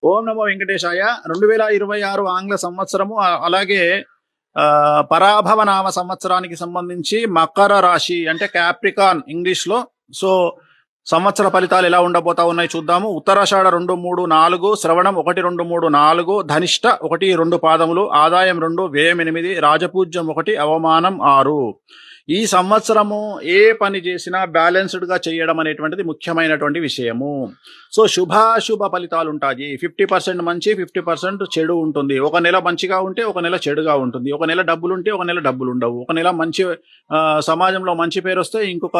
ఓం నమో వెంకటేశాయ. 2026 ఆంగ్ల సంవత్సరము అలాగే పరాభవ నామ సంవత్సరానికి సంబంధించి మకర రాశి అంటే క్యాప్రికాన్ ఇంగ్లీష్‌లో. సో, సంవత్సర ఫలితాలు ఎలా ఉండబోతా ఉన్నాయి చూద్దాము. ఉత్తరాషాఢ 2, 3, 4, శ్రవణం 1, 2, 3, 4, ధనిష్ట 1, 2 పాదములు, ఆదాయం 2, వ్యయం 8, రాజపూజ్యం 1, అవమానం 6. ఈ సంవత్సరము ఏ పని చేసినా బ్యాలెన్స్డ్గా చేయడం అనేటువంటిది ముఖ్యమైనటువంటి విషయము. సో, శుభాశుభ ఫలితాలు ఉంటాయి. 50% మంచి, 50% చెడు ఉంటుంది. ఒక నెల మంచిగా ఉంటే ఒక నెల చెడుగా ఉంటుంది. ఒక నెల డబ్బులుంటే ఒక నెల డబ్బులు ఉండవు. ఒక నెల మంచి సమాజంలో మంచి పేరు వస్తే ఇంకొక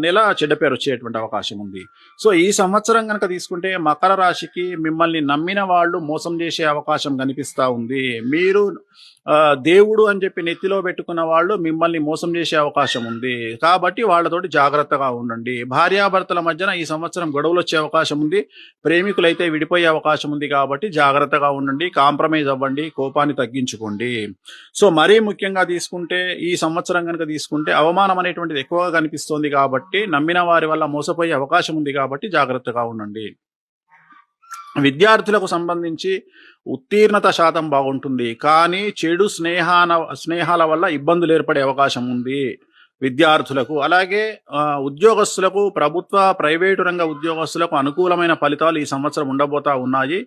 నెల చెడ్డ పేరు వచ్చేటువంటి అవకాశం ఉంది. సో, ఈ సంవత్సరం కనుక తీసుకుంటే మకర రాశికి మిమ్మల్ని నమ్మిన వాళ్ళు మోసం చేసే అవకాశం కనిపిస్తూ ఉంది. మీరు దేవుడు అని చెప్పి నెత్తిలో పెట్టుకున్న వాళ్ళు మిమ్మల్ని మోసం చేసే అవకాశం ఉంది. కాబట్టి వాళ్ళతోటి జాగ్రత్తగా ఉండండి. భార్యాభర్తల మధ్యన ఈ సంవత్సరం గొడవలు వచ్చే అవకాశం ఉంది. ప్రేమికులైతే విడిపోయే అవకాశం ఉంది. కాబట్టి జాగ్రత్తగా ఉండండి. కాంప్రమైజ్ అవ్వండి. కోపాన్ని తగ్గించుకోండి. సో, మరీ ముఖ్యంగా తీసుకుంటే ఈ సంవత్సరం కనుక తీసుకుంటే అవమానం అనేటువంటిది ఎక్కువగా కనిపిస్తోంది. కాబట్టి నమ్మిన వారి వల్ల మోసపోయే అవకాశం ఉంది. కాబట్టి జాగ్రత్తగా ఉండండి. విద్యార్థులకు సంబంధించి ఉత్తీర్ణత శాతం బాగుంటుంది. కానీ చెడు స్నేహాల వల్ల ఇబ్బందులు ఏర్పడే అవకాశం ఉంది విద్యార్థులకు. అలాగే ఉద్యోగస్తులకు, ప్రభుత్వ ప్రైవేటు రంగ ఉద్యోగస్తులకు అనుకూలమైన ఫలితాలు ఈ సంవత్సరం ఉండబోతా ఉన్నాయి.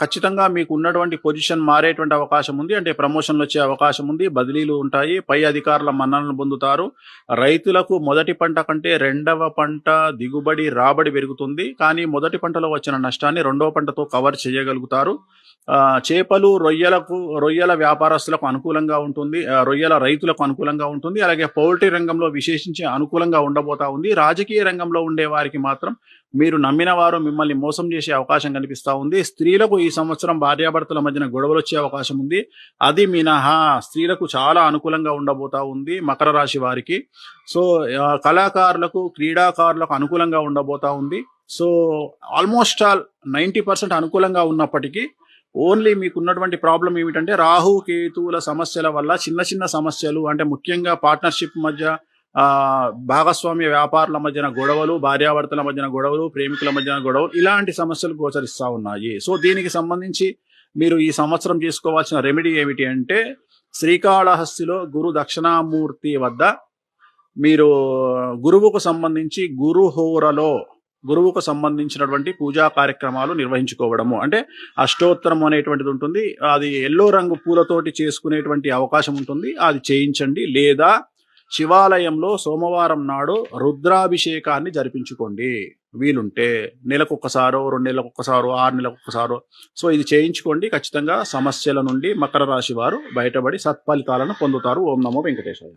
ఖచ్చితంగా మీకు ఉన్నటువంటి పొజిషన్ మారేటువంటి అవకాశం ఉంది. అంటే ప్రమోషన్లు వచ్చే అవకాశం ఉంది. బదిలీలు ఉంటాయి. పై అధికారుల మన్ననలు పొందుతారు. రైతులకు మొదటి పంట కంటే రెండవ పంట దిగుబడి రాబడి పెరుగుతుంది. కానీ మొదటి పంటలో వచ్చిన నష్టాన్ని రెండవ పంటతో కవర్ చేయగలుగుతారు. చేపలు, రొయ్యల వ్యాపారస్తులకు అనుకూలంగా ఉంటుంది. రొయ్యల రైతులకు అనుకూలంగా ఉంటుంది. అలాగే పౌల్ట్రీ రంగంలో విశేషించి అనుకూలంగా ఉండబోతా ఉంది. రాజకీయ రంగంలో ఉండే వారికి మాత్రం మీరు నమ్మిన వారు మిమ్మల్ని మోసం చేసే అవకాశం కనిపిస్తూ ఉంది. స్త్రీలకు ఈ సంవత్సరం భార్యాభర్తల మధ్యన గొడవలు వచ్చే అవకాశం ఉంది. అది మినహా స్త్రీలకు చాలా అనుకూలంగా ఉండబోతా ఉంది మకర రాశి వారికి. సో, కళాకారులకు, క్రీడాకారులకు అనుకూలంగా ఉండబోతా ఉంది. సో, ఆల్మోస్ట్ ఆల్ 90% అనుకూలంగా ఉన్నప్పటికీ ఓన్లీ మీకున్నటువంటి ప్రాబ్లం ఏమిటంటే రాహు కేతువుల సమస్యల వల్ల చిన్న చిన్న సమస్యలు, అంటే ముఖ్యంగా పార్ట్నర్షిప్ మధ్య, భాగస్వామ్య వ్యాపారుల మధ్యన గొడవలు, భార్యాభర్తల మధ్యన గొడవలు, ప్రేమికుల మధ్యన గొడవలు, ఇలాంటి సమస్యలు గోచరిస్తూ ఉన్నాయి. సో, దీనికి సంబంధించి మీరు ఈ సంవత్సరం చేసుకోవాల్సిన రెమెడీ ఏమిటి అంటే శ్రీకాళహస్తిలో గురు దక్షిణామూర్తి వద్ద మీరు గురువుకు సంబంధించినటువంటి పూజా కార్యక్రమాలు నిర్వహించుకోవడము. అంటే అష్టోత్తరం అనేటువంటిది ఉంటుంది. అది ఎల్లో రంగు పూలతోటి చేసుకునేటువంటి అవకాశం ఉంటుంది. అది చేయించండి. లేదా శివాలయంలో సోమవారం నాడు రుద్రాభిషేకాన్ని జరిపించుకోండి వీలుంటే. నెలకొకసారో, 2 నెలలకొకసారో, 6 నెలలకొకసారో. సో, ఇది చేయించుకోండి. ఖచ్చితంగా సమస్యల నుండి మకర రాశి వారు బయటపడి సత్ఫలితాలను పొందుతారు. ఓం నమో వెంకటేశాయ.